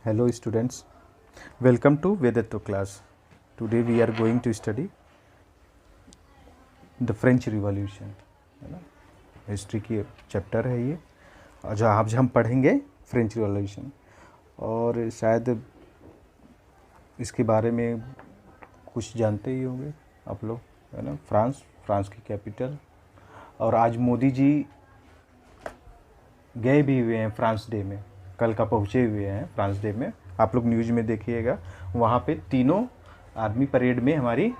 Hello students, welcome to Vedatto class. Today we are going to study the French Revolution, है ना। History की chapter है ये, जो आज हम पढ़ेंगे फ्रेंच रिवॉल्यूशन। और शायद इसके बारे में कुछ जानते ही होंगे आप लोग, है ना। फ्रांस की कैपिटल, और आज मोदी जी गए भी हुए हैं फ्रांस डे में, कल का पहुँचे हुए हैं फ्रांस डे में। आप लोग न्यूज़ में देखिएगा, वहाँ पे तीनों आर्मी परेड में हमारी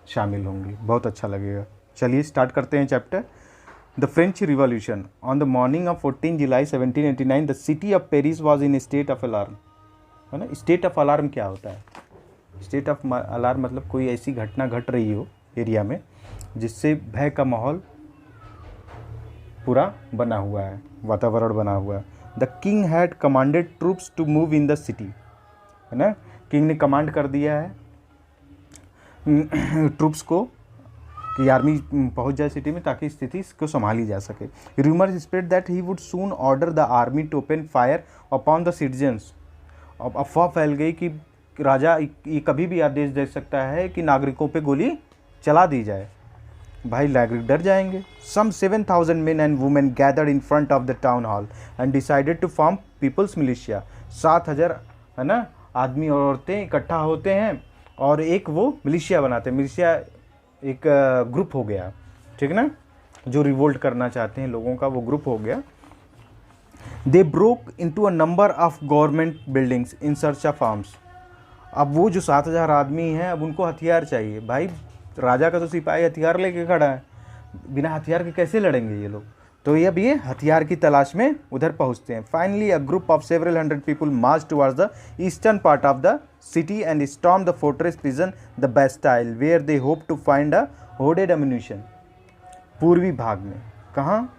शामिल होंगी, बहुत अच्छा लगेगा। चलिए स्टार्ट करते हैं chapter. The French revolution. On the morning of 14 July 1789 the city of Paris was in state of alarm, है ना। स्टेट ऑफ अलार्म क्या होता है? स्टेट ऑफ अलार्म मतलब कोई ऐसी घटना घट रही हो एरिया में जिससे भय का माहौल पूरा बना हुआ है, वातावरण बना हुआ है। The king had commanded troops to move in the city, है ना। किंग ने कमांड कर दिया है ट्रूप्स को कि आर्मी पहुंच जाए सिटी में ताकि स्थिति को संभाली जा सके। Rumours spread that he would soon order the army to open fire upon the citizens. अब अफवाह फैल गई कि राजा ये कभी भी आदेश दे सकता है कि नागरिकों पे गोली चला दी जाए। भाई नागरिक डर जाएंगे। Some 7,000 men and women gathered in front of the town hall and decided to form people's militia। 7,000 है ना आदमी और औरतें इकट्ठा होते हैं और एक वो मिलिशिया बनाते हैं। मिलिशिया एक ग्रुप हो गया, ठीक ना, जो रिवोल्ट करना चाहते हैं लोगों का वो ग्रुप हो गया। They broke into a number of government buildings in search of arms। अब वो जो 7,000 आदमी हैं, अब उनको हथियार चाहिए। भाई राजा का तो सिपाही हथियार लेके खड़ा है, बिना हथियार के कैसे लड़ेंगे ये लोग? तो अब ये हथियार की तलाश में उधर पहुंचते हैं। Finally a group of several hundred people march towards the eastern part of the city and storm the fortress prison the Bastille where they hope to find a hoarded ammunition. पूर्वी भाग में, कहाँ?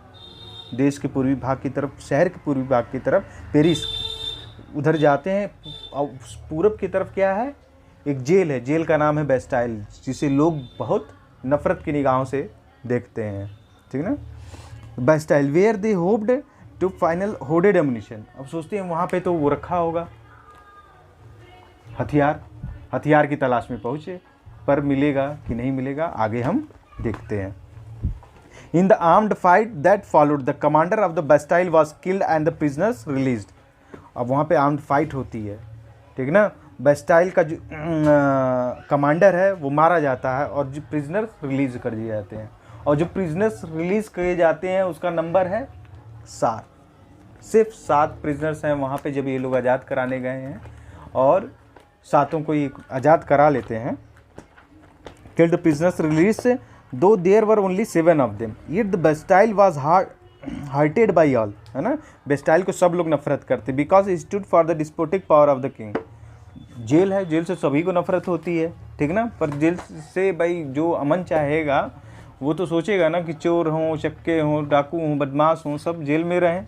देश के पूर्वी भाग की तरफ, शहर के पूर्वी भाग की तरफ, पेरिस उधर जाते हैं। और पूरब की तरफ क्या है? एक जेल है, जेल का नाम है बेस्टाइल, जिसे लोग बहुत नफरत की निगाहों से देखते हैं, ठीक ना। Bastille where they hoped to final hoarded ammunition. अब सोचते हैं वहाँ पे तो वो रखा होगा हथियार की तलाश में पहुँचे, पर मिलेगा कि नहीं मिलेगा आगे हम देखते हैं। In the armed fight that followed the commander of the Bastille was killed and the prisoners released. अब वहाँ पे आर्म्ड फाइट होती है, ठीक ना। बेस्टाइल का जो कमांडर है वो मारा जाता है और जो प्रिजनर्स रिलीज कर दिए जाते हैं। और जो प्रिजनर्स रिलीज किए जाते हैं उसका नंबर है 7। सिर्फ 7 प्रिजनर्स हैं वहाँ पे जब ये लोग आज़ाद कराने गए हैं, और 7 को ये आज़ाद करा लेते हैं। Killed the prisoners release, though there were only 7 of them. Yet the Bastille was hated by all, है ना। बेस्टाइल को सब लोग नफरत करते because it stood for the despotic power of the king. जेल है, जेल से सभी को नफरत होती है, ठीक ना। पर जेल से भाई जो अमन चाहेगा वो तो सोचेगा ना कि चोर हों, चक्के हों, डाकू हों, बदमाश हों, सब जेल में रहें।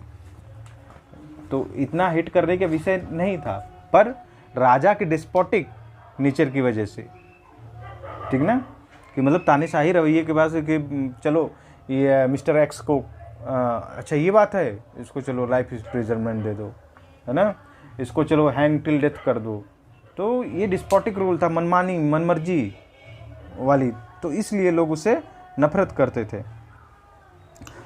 तो इतना हिट करने का विषय नहीं था, पर राजा के डिस्पोटिक नेचर की वजह से, ठीक ना, कि मतलब तानाशाही रवैये के बाद कि चलो ये मिस्टर एक्स को अच्छा ये बात है, इसको चलो लाइफ इम्प्रिजनमेंट दे दो, है ना, इसको चलो हैंग टिल डेथ कर दो। तो ये डिस्पोटिक रूल था, मनमानी मनमर्जी वाली, तो इसलिए लोग उसे नफरत करते थे।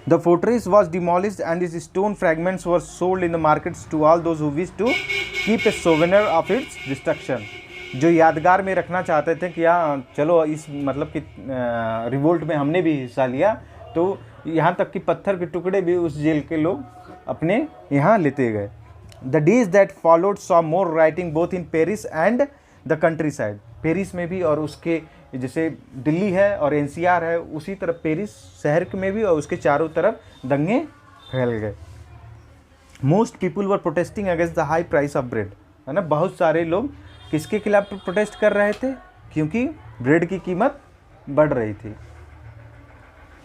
The fortress was demolished and its stone fragments were sold in the markets to all those who wish to keep a souvenir of its destruction. जो यादगार में रखना चाहते थे कि हाँ चलो इस मतलब कि रिवोल्ट में हमने भी हिस्सा लिया, तो यहाँ तक कि पत्थर के टुकड़े भी उस जेल के लोग अपने यहाँ लेते गए। The days that followed saw more rioting both in Paris and the countryside। Paris में भी, और उसके जैसे दिल्ली है और एनसीआर है उसी तरह पेरिस शहर में भी, और उसके चारों तरफ दंगे फैल गए। Most people were protesting against the high price of bread, है ना। बहुत सारे लोग किसके खिलाफ प्रोटेस्ट कर रहे थे? क्योंकि ब्रेड की कीमत बढ़ रही थी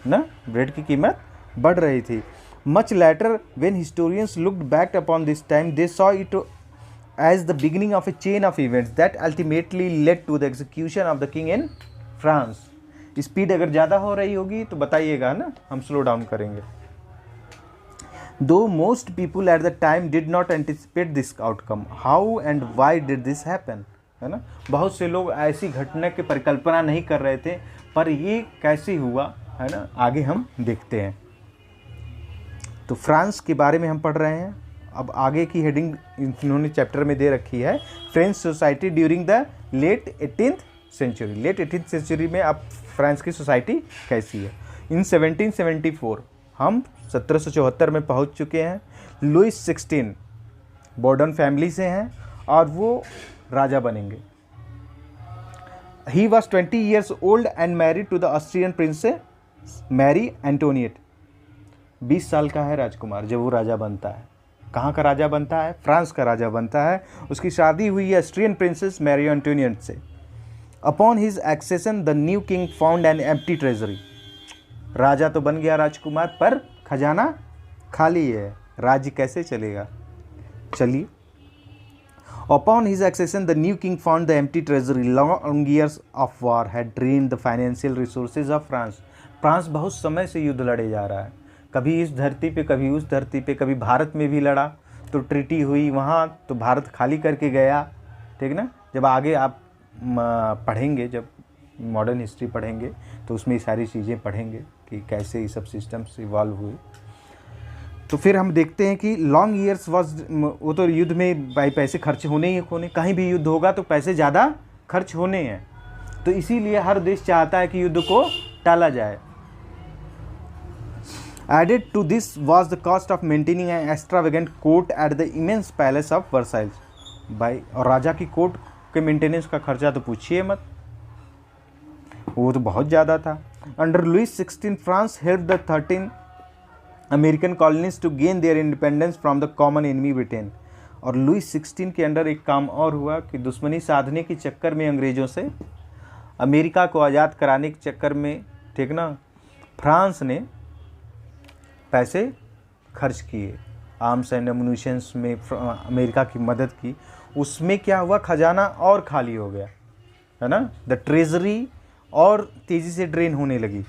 ना, ब्रेड की कीमत बढ़ रही थी। Much later, when historians looked back upon this time, they saw it as the beginning of a chain of events that ultimately led to the execution of the king in France। Speed अगर ज़्यादा हो रही होगी तो बताइएगा ना, हम slow down करेंगे। दो most people at the time did not anticipate this outcome, how and why did this happen, है ना। बहुत से लोग ऐसी घटना की परिकल्पना नहीं कर रहे थे, पर ये कैसे हुआ, है ना, आगे हम देखते हैं। तो फ्रांस के बारे में हम पढ़ रहे हैं। अब आगे की हेडिंग इन्होंने चैप्टर में दे रखी है, French society during the late 18th century. Late 18th century में अब फ्रांस की सोसाइटी कैसी है। इन 1774 हम 1774 में पहुंच चुके हैं। लुइस 16 बॉर्डन फैमिली से हैं और वो राजा बनेंगे। He was 20 years old and married to the Austrian princess Marie Antoinette. 20 साल का है राजकुमार जब वो राजा बनता है। कहाँ का राजा बनता है? फ्रांस का राजा बनता है। उसकी शादी हुई है ऑस्ट्रियन प्रिंसेस मैरी एंटोनिएट से। Upon his accession the new king found an empty treasury. राजा तो बन गया राजकुमार, पर खजाना खाली है। राज्य कैसे चलेगा? चलिए। Upon his accession, the new king found the empty treasury. Long years of war had drained the financial resources of France. France बहुत समय से युद्ध लड़े जा रहा है, कभी इस धरती पे, कभी उस धरती पे, कभी भारत में भी लड़ा, तो ट्रीटी हुई वहाँ, तो भारत खाली करके गया, ठीक ना। जब आगे आप पढ़ेंगे, जब मॉडर्न हिस्ट्री पढ़ेंगे तो उसमें ये सारी चीज़ें पढ़ेंगे कि कैसे ये सब सिस्टम्स इवॉल्व हुए। तो फिर हम देखते हैं कि लॉन्ग ईयर्स वॉज, वो तो युद्ध में भाई पैसे खर्च होने ही होने, कहीं भी युद्ध होगा तो पैसे ज़्यादा खर्च होने हैं, तो इसीलिए हर देश चाहता है कि युद्ध को टाला जाए। Added to this was the cost of maintaining an extravagant court at the immense palace of Versailles. भाई, और राजा की कोर्ट के मेंटेनेंस का खर्चा तो पूछिए मत, वो तो बहुत ज़्यादा था। Under Louis 16 France help the 13 American colonies to gain their independence from the common enemy Britain. और लुइस 16 के अंडर एक काम और हुआ कि दुश्मनी साधने के चक्कर में अंग्रेज़ों से, अमेरिका को आज़ाद कराने के चक्कर में, ठीक ना, फ्रांस ने पैसे खर्च किए, आर्म्स एंड एमुनिशंस में अमेरिका की मदद की। उसमें क्या हुआ, खजाना और खाली हो गया, है ना, द ट्रेजरी और तेज़ी से ड्रेन होने लगी।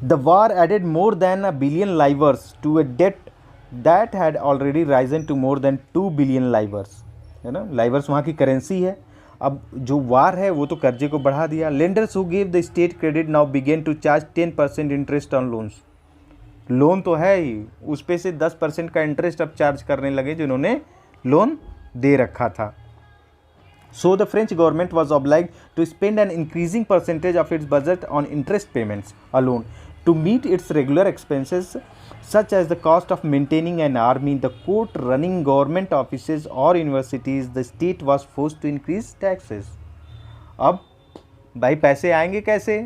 The war added more than $1 billion livres to a debt that had already risen to more than $2 billion livres, है ना। लाइवर्स वहाँ की करेंसी है। अब जो वार है वो तो कर्जे को बढ़ा दिया। Lenders who give the state credit now began to charge 10% interest on loans. Loan तो है ही, उस पे से 10% का इंटरेस्ट अब चार्ज करने लगे जिन्होंने लोन दे रखा था। So the French government was obliged to spend an increasing percentage of its budget on interest payments alone to meet its regular expenses, such as the cost of maintaining an army, the court, running government offices or universities. The state was forced to increase taxes. अब भाई पैसे आएंगे कैसे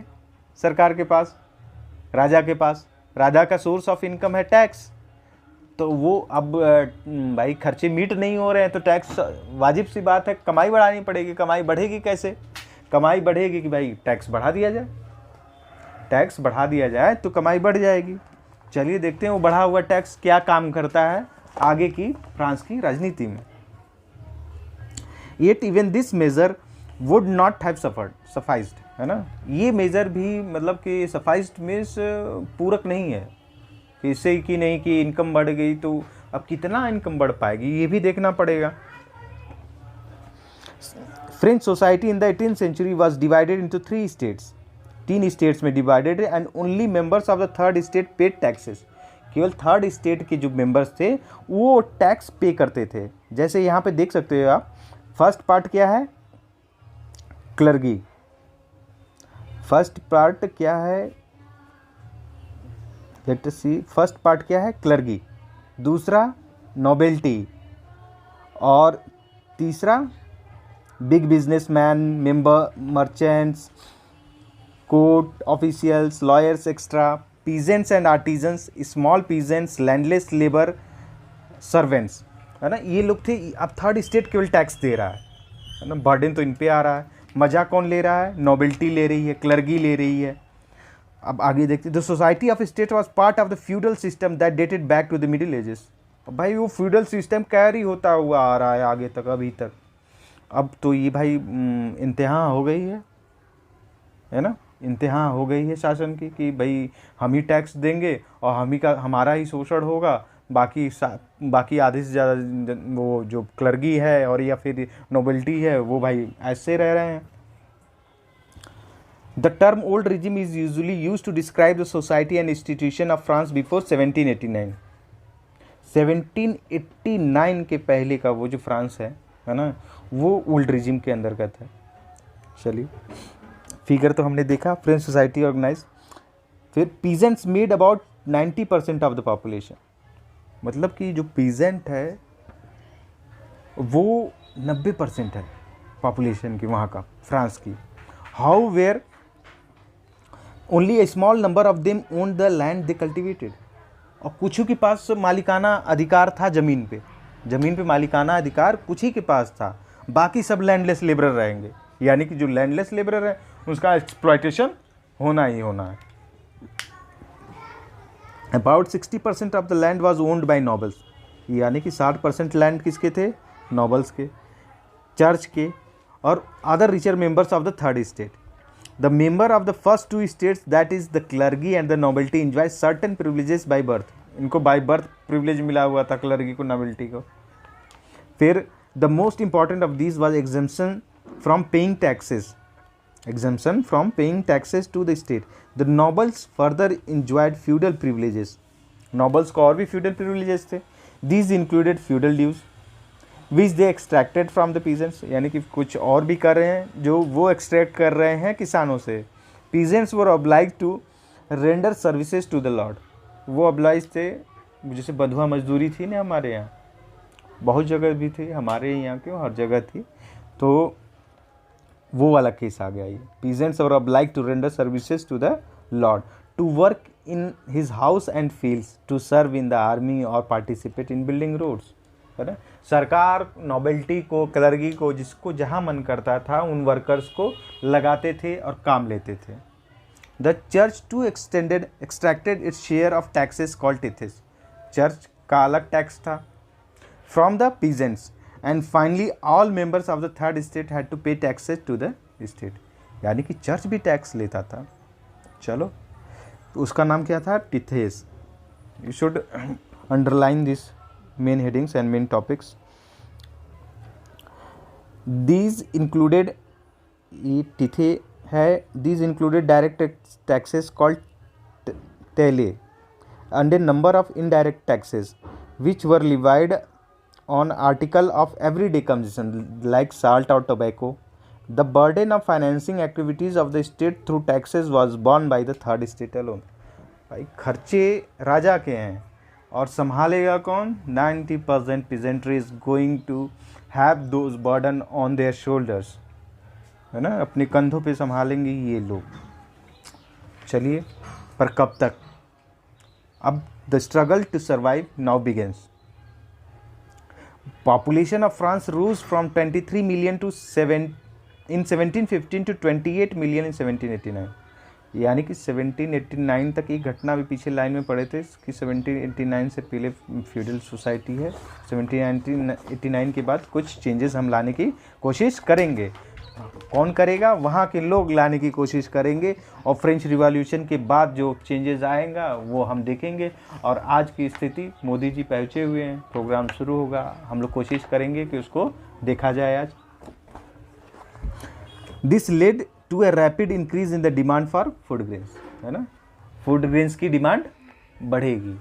सरकार के पास, राजा के पास? राजा का source of income है टैक्स, तो वो अब भाई खर्चे मीट नहीं हो रहे हैं तो टैक्स वाजिब सी बात है, कमाई बढ़ानी पड़ेगी। कमाई बढ़ेगी कैसे? कमाई बढ़ेगी कि भाई टैक्स बढ़ा दिया जाए, टैक्स बढ़ा दिया जाए तो कमाई बढ़ जाएगी। चलिए देखते हैं वो बढ़ा हुआ टैक्स क्या काम करता है आगे की फ्रांस की राजनीति में। Yet even this measure would not have sufficed, है ना। ये मेजर भी मतलब कि सफाइज्ड में पूरक नहीं है, इससे कि नहीं कि इनकम बढ़ गई तो अब कितना इनकम बढ़ पाएगी, ये भी देखना पड़ेगा। French society in the 18th century was divided into 3 states. 3 states में divided and only members of the 3rd state paid taxes. केवल 3rd स्टेट के जो मेंबर्स थे वो टैक्स पे करते थे। जैसे यहाँ पे देख सकते हो आप, फर्स्ट पार्ट क्या है, क्लर्गी। फर्स्ट पार्ट क्या है, लेट्स सी, फर्स्ट पार्ट क्या है, क्लर्गी। दूसरा नोबेल्टी, और तीसरा big businessman, member, merchants, court officials, lawyers extra, peasants and artisans, small peasants, landless labour, servants, है ना। ये लोग थे। अब 3rd स्टेट केवल टैक्स दे रहा है ना, बर्डन तो इन पे आ रहा है। मजा कौन ले रहा है? नोबेल्टी ले रही है, क्लर्गी ले रही है। अब आगे देखते हैं। The society of state was part of the feudal system that dated back to the middle ages. भाई वो फ्यूडल सिस्टम कैरी होता हुआ आ रहा है आगे तक, अभी तक। अब तो ये भाई इंतहा हो गई है ना। इंतहा हो गई है शासन की कि भाई हम ही टैक्स देंगे और हमारा ही शोषण होगा, बाकी आधे से ज़्यादा वो जो क्लर्गी है और या फिर नोबेल्टी है वो भाई ऐसे रह रहे हैं। The term old regime is usually use to describe the society and institution of France before 1789। 1789 के पहले का वो जो फ्रांस है ना, वो ओल्ड रिजिम के अंतर्गत है। चलिए, फिगर तो हमने देखा, फ्रेंच सोसाइटी ऑर्गेनाइज। फिर peasants made about 90% of the population, मतलब कि जो पीजेंट है वो 90% है पॉपुलेशन की वहाँ का, फ्रांस की। However only a small number of them own the land they cultivated, और कुछ के पास मालिकाना अधिकार था ज़मीन पे मालिकाना अधिकार कुछ ही के पास था, बाकी सब लैंडलेस लेबरर रहेंगे। यानी कि जो लैंडलेस लेबरर है उसका एक्सप्लॉयटेशन होना ही होना है। About 60% of the land was owned by nobles, यानी कि 60% लैंड किसके थे? नॉबल्स के, चर्च के और other richer members of the third state. The member of the first two states that is the clergy and the nobility enjoy certain privileges by birth, इनको by birth privilege मिला हुआ था clergy को, nobility को। फिर the most important of this was exemption from paying taxes, exemption from paying taxes to the state. The nobles further enjoyed feudal privileges. Nobles को और भी feudal privileges थे. These included feudal dues, which they extracted from the peasants. यानी कि कुछ और भी कर रहे हैं जो वो extract कर रहे हैं किसानों से. Peasants were obliged to render services to the lord. वो obliged थे, जैसे बंधुआ मजदूरी थी ना हमारे यहाँ, बहुत जगह भी थी, हमारे यहाँ क्यों हर जगह थी, तो वो वाला केस आ गया ये। Peasants were obliged to render services to the lord, to work in his house and fields, to serve in the army और पार्टिसिपेट इन बिल्डिंग रोड्स, है ना। सरकार नोबेल्टी को, क्लर्गी को, जिसको जहाँ मन करता था उन वर्कर्स को लगाते थे और काम लेते थे। The church too extracted its share of taxes called tithes, church का अलग टैक्स था from the peasants. And finally all members of the third state had to pay taxes to the state, यानी कि चर्च भी tax लेता था। चलो, तो उसका नाम क्या था? Tithes. You should underline this main headings and main topics. These included, ये टिथे है, these included direct taxes called taille and a number of indirect taxes which were levied on article of everyday consumption like salt or tobacco. The burden of financing activities of the state through taxes was borne by the third state alone. भाई खर्चे राजा के हैं और संभालेगा कौन? 90% peasantry is going to have those burden on their shoulders, है ना, अपने कंधों पे संभालेंगे ये लोग। चलिए, पर कब तक? अब the struggle to survive now begins. Population of France rose from 23 million to 7 in 1715 to 28 million in 1789, यानी कि 1789 तक एक घटना भी पीछे लाइन में पड़े थे कि 1789 से पहले फ्यूडल सोसाइटी है, 1789 के बाद कुछ चेंजेस हम लाने की कोशिश करेंगे। कौन करेगा? वहाँ के लोग लाने की कोशिश करेंगे, और फ्रेंच रिवॉल्यूशन के बाद जो चेंजेस आएगा वो हम देखेंगे। और आज की स्थिति, मोदी जी पहुँचे हुए हैं, प्रोग्राम शुरू होगा, हम लोग कोशिश करेंगे कि उसको देखा जाए आज। This led to a rapid increase in the demand for food grains, है ना। फूड ग्रेन्स की डिमांड बढ़ेगी,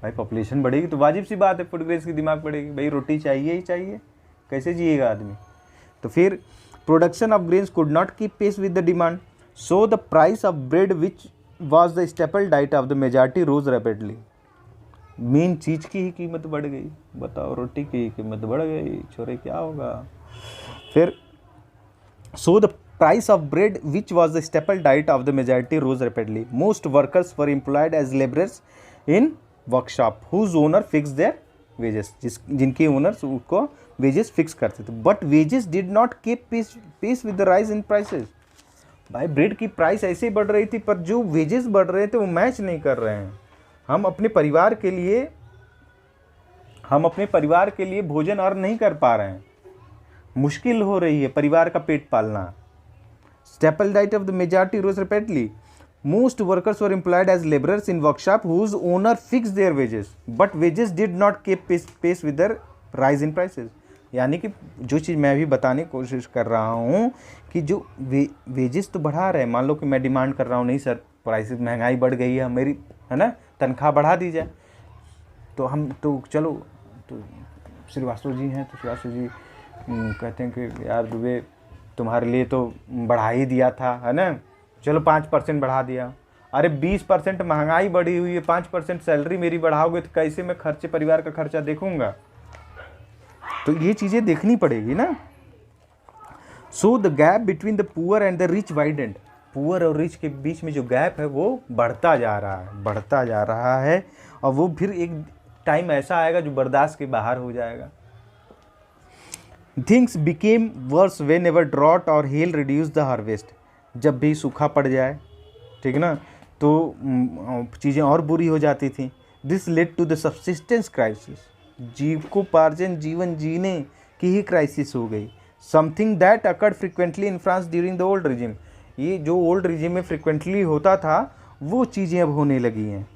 भाई पॉपुलेशन बढ़ेगी तो वाजिब सी बात है फूड ग्रेन्स की डिमांड बढ़ेगी, भाई रोटी चाहिए ही चाहिए, कैसे जिएगा आदमी। तो फिर production of grains could not keep pace with the demand, so the price of bread, which was the staple diet of the majority, rose rapidly. Main चीज़ की ही कीमत बढ़ गई, बताओ, रोटी की कीमत बढ़ गई, छोरे क्या होगा। फिर so the price of bread, which was the staple diet of the majority, rose rapidly. Most workers were employed as laborers in workshop, whose owner fixed their wages, जिनके ओनर्स उनको वेजेस फिक्स करते थे। But wages did not keep pace with the rise in prices. भाई bread की price ऐसे ही बढ़ रही थी, पर जो वेजेस बढ़ रहे थे वो मैच नहीं कर रहे हैं। हम अपने परिवार के लिए भोजन अर्न नहीं कर पा रहे हैं, मुश्किल हो रही है परिवार का पेट पालना, Staple diet of the majority rose rapidly. Most workers were employed as laborers in workshop whose owner fixed their wages, but wages did not keep pace with the rise in prices. यानी कि जो चीज़ मैं अभी बताने की कोशिश कर रहा हूँ कि जो वेजेस तो बढ़ा रहे हैं, मान लो कि मैं डिमांड कर रहा हूँ नहीं सर प्राइसेस महंगाई बढ़ गई है मेरी, है ना, तनख्वाह बढ़ा दी जाए, तो हम तो चलो, तो श्रीवास्तव जी हैं तो श्रीवास्तव जी कहते हैं कि यार दुबे तुम्हारे लिए तो बढ़ा ही दिया था, है ना, चलो 5% बढ़ा दिया। अरे 20% महंगाई बढ़ी हुई है, 5% सैलरी मेरी बढ़ाओगे तो कैसे मैं खर्चे, परिवार का खर्चा देखूंगा? तो ये चीज़ें देखनी पड़ेगी ना। So the gap between the poor and the rich widened, poor और रिच के बीच में जो गैप है वो बढ़ता जा रहा है, और वो फिर एक टाइम ऐसा आएगा जो बर्दाश्त के बाहर हो जाएगा। Things became worse whenever drought और हेल रिड्यूस द हार्वेस्ट, जब भी सूखा पड़ जाए, ठीक ना, तो चीज़ें और बुरी हो जाती थी। This led to the subsistence crisis, जीविकोपार्जन जीवन जीने की ही क्राइसिस हो गई। Something that occurred frequently in France during the old regime, ये जो ओल्ड रिजिम में फ्रिक्वेंटली होता था वो चीज़ें अब होने लगी हैं।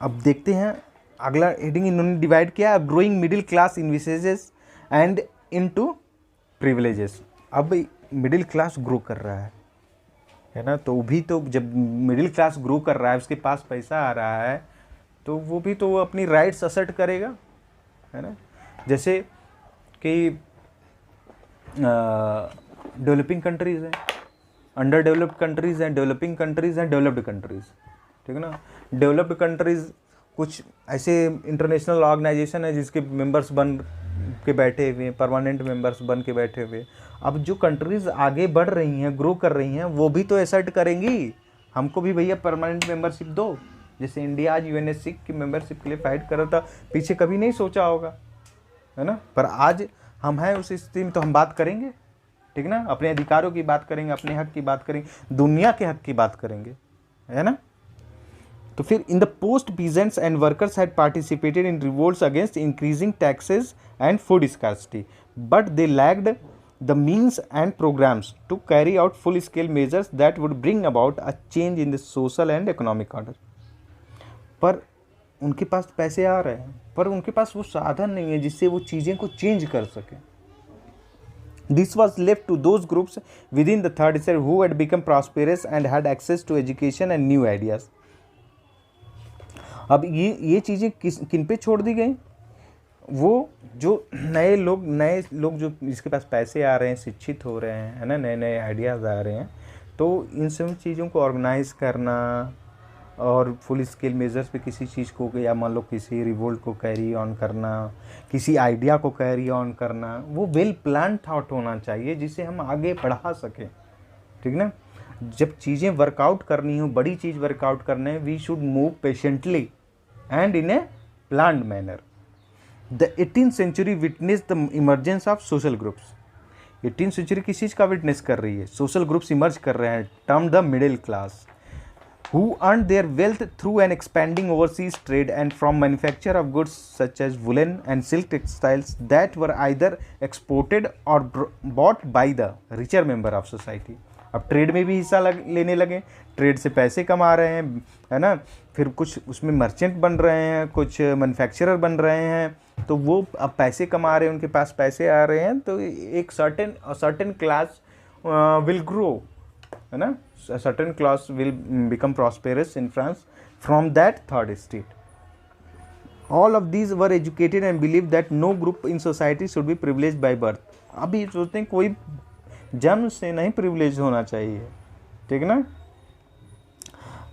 अब देखते हैं अगला हेडिंग इन्होंने डिवाइड किया, growing middle class envisages and into privileges. अब मिडिल क्लास ग्रो कर रहा है ना, तो भी तो जब मिडिल क्लास ग्रो कर रहा है, उसके पास पैसा आ रहा है, तो वो भी तो अपनी राइट्स असर्ट करेगा, है ना। जैसे कि डेवलपिंग कंट्रीज़ हैं, अंडर डेवलप्ड कंट्रीज़ हैं, डेवलपिंग कंट्रीज़ हैं, डेवलप्ड कंट्रीज़, ठीक है ना। डेवलप्ड कंट्रीज़ कुछ ऐसे इंटरनेशनल ऑर्गेनाइजेशन है जिसके मेंबर्स बन के बैठे हुए हैं, परमानेंट मेंबर्स बन के बैठे हुए। अब जो कंट्रीज़ आगे बढ़ रही हैं, ग्रो कर रही हैं, वो भी तो असर्ट करेंगी, हमको भी भैया परमानेंट मेंबरशिप दो। जैसे इंडिया आज यूएनएससी की मेंबरशिप के लिए फाइट कर रहा था, पीछे कभी नहीं सोचा होगा, है ना, पर आज हम हैं उस स्थिति में, तो हम बात करेंगे, ठीक ना, अपने अधिकारों की बात करेंगे, अपने हक की बात करेंगे, दुनिया के हक की बात करेंगे, है ना। तो फिर in the post peasants and workers had participated in revolts against increasing taxes and food scarcity, but they lacked the means and programs to carry out full scale measures that would bring about a change in the social and economic order। पर उनके पास पैसे आ रहे हैं, पर उनके पास वो साधन नहीं है जिससे वो चीज़ें को चेंज कर सके। This was left to those groups within the third sphere who had become prosperous and had access to education and new ideas। अब ये चीज़ें किन पे छोड़ दी गई? वो जो नए लोग जो जिसके पास पैसे आ रहे हैं, शिक्षित हो रहे हैं, है ना, नए नए आइडियाज़ आ रहे हैं, तो इन सब चीज़ों को ऑर्गेनाइज करना और फुल स्केल मेजर्स पे किसी चीज़ को, या मान लो किसी रिवोल्ट को कैरी ऑन करना, किसी आइडिया को कैरी ऑन करना, वो वेल प्लान थॉट होना चाहिए जिसे हम आगे बढ़ा सकें, ठीक ना। जब चीज़ें वर्कआउट करनी हो, बड़ी चीज़ वर्कआउट करने, we should move patiently and in a planned manner. The 18th century witnessed the emergence of social groups। 18th century किस चीज़ का विटनेस कर रही है? सोशल ग्रुप्स इमर्ज कर रहे हैं, term the middle class, who earned their wealth through an expanding overseas trade and from manufacture of goods such as woolen and silk textiles that were either exported or bought by the richer member of society। अब trade में भी हिस्सा लेने लगे, trade से पैसे कमा रहे हैं, है ना, फिर कुछ उसमें मर्चेंट बन रहे हैं, कुछ मैन्युफैक्चरर बन रहे हैं, तो वो अब पैसे कमा रहे हैं, उनके पास पैसे आ रहे हैं, तो एक सर्टेन क्लास विल ग्रो, है ना, certain class will become prosperous in France from that third state. All of these were educated and believe that no group in society should be privileged by birth. अब ये सोचते हैं कोई जन्म से नहीं प्रिविलेज होना चाहिए, ठीक ना।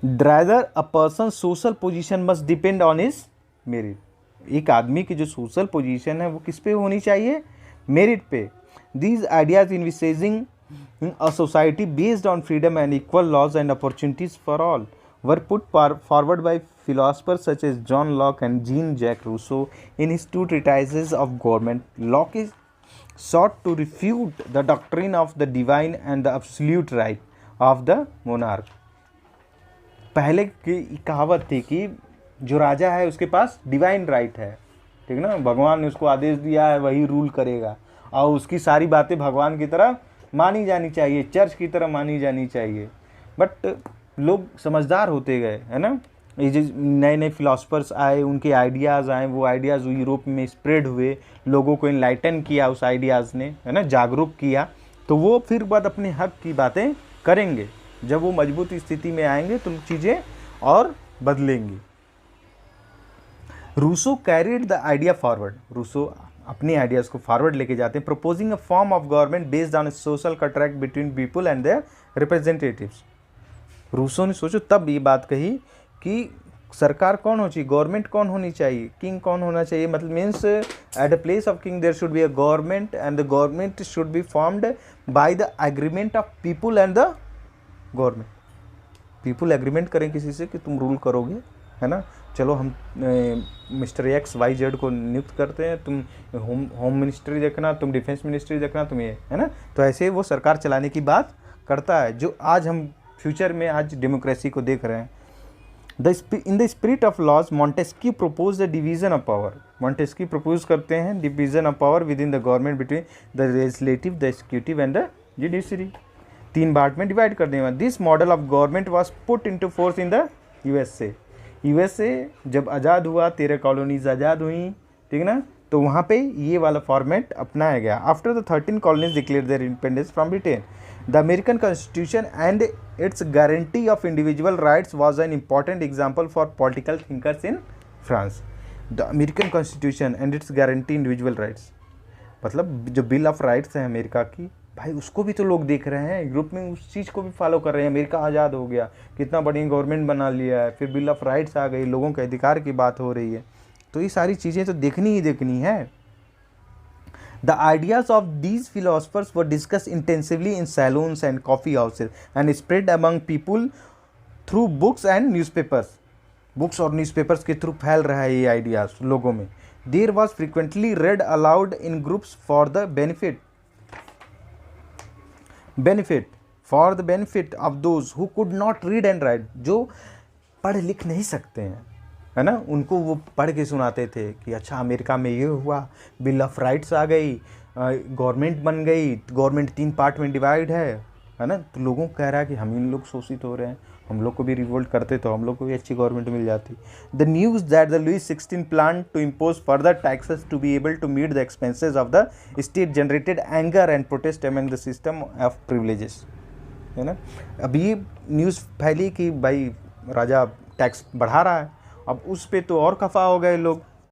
ड्राइदर a person social position must depend on his merit. एक आदमी की जो सोशल पोजीशन है वो किस पे होनी चाहिए? मेरिट पे। These ideas envisaging a society based on freedom and equal laws and opportunities for all were put forward by philosophers such as John Locke and Jean-Jacques Rousseau in his two treatises of government. Locke is sought to refute the doctrine of the divine and the absolute right of the monarch। पहले की कहावत थी कि जो राजा है उसके पास divine right है, ठीक ना, भगवान ने उसको आदेश दिया है, वही रूल करेगा। और उसकी सारी बातें भगवान की तरह मानी जानी चाहिए, चर्च की तरह मानी जानी चाहिए। बट लोग समझदार होते गए, है ना। ये जो नए नए फिलोसफर्स आए, उनके आइडियाज़ आए, वो आइडियाज़ यूरोप में स्प्रेड हुए, लोगों को इनलाइटन किया उस आइडियाज़ ने, है ना, जागरूक किया। तो वो फिर बाद अपने हक की बातें करेंगे। जब वो मजबूत स्थिति में आएंगे तो चीज़ें और बदलेंगी। Rousseau carried the idea forward. Rousseau अपने आइडियाज़ को फॉरवर्ड लेके जाते हैं, proposing a form of government based on social contract between people and their representatives. Rousseau ने सोचो तब ये बात कही कि सरकार कौन होनी चाहिए, गवर्नमेंट कौन होनी चाहिए, किंग कौन होना चाहिए, मतलब means at the place of king there should be a government and the government should be formed by the agreement of people and the government. People agreement करें किसी से कि तुम रूल करोगे, है ना, चलो हम मिस्टर एक्स वाई जेड को नियुक्त करते हैं, तुम होम मिनिस्ट्री देखना, तुम डिफेंस मिनिस्ट्री देखना, तुम ये, है ना। तो ऐसे वो सरकार चलाने की बात करता है, जो आज हम फ्यूचर में आज डेमोक्रेसी को देख रहे हैं। In the spirit of laws, Montesquieu proposed the division of power. Montesquieu propose करते हैं division of power within the government between the legislative, the executive and the judiciary. 3 part में डिवाइड कर देंगे। This model of government was put into force in the USA. USA जब आज़ाद हुआ, 13 colonies आज़ाद हुई, ठीक है ना, तो वहाँ पे ये वाला फॉर्मेट अपनाया गया। After the 13 colonies declare there independence from Britain, the American constitution and its guarantee of individual rights was an important example for political thinkers in France. The American Constitution and its guarantee individual rights, मतलब जो bill of rights है America की, भाई उसको भी तो लोग देख रहे हैं, यूरोप में उस चीज़ को भी फॉलो कर रहे हैं। अमेरिका आज़ाद हो गया, कितना बढ़िया गवर्नमेंट बना लिया है, फिर बिल ऑफ राइट्स आ गई, लोगों के अधिकार की बात हो रही है। तो ये सारी चीज़ें तो देखनी ही देखनी है। The ideas of these philosophers were discussed intensively in saloons and coffee houses and spread among people through books and newspapers. Books और newspapers के थ्रू फैल रहा है ये आइडियाज़ लोगों में। There was frequently read aloud in groups for the benefit of those who could not read and write. जो पढ़ लिख नहीं सकते हैं, है ना, उनको वो पढ़ के सुनाते थे कि अच्छा अमेरिका में ये हुआ, बिल ऑफ राइट्स आ गई, गवर्नमेंट बन गई, गवर्नमेंट 3 पार्ट में डिवाइड है ना। तो लोगों को कह रहा है कि हम इन लोग शोषित हो रहे हैं, हम लोग को भी रिवोल्ट करते तो हम लोग को भी अच्छी गवर्नमेंट मिल जाती। The news that the Louis 16 plan to impose further taxes to be able to meet the expenses of the state generated anger and protest among the system of privileges, है ना। अब ये न्यूज़ फैली कि भाई राजा tax बढ़ा रहा है, अब उस पे तो और खफा हो गए लोग,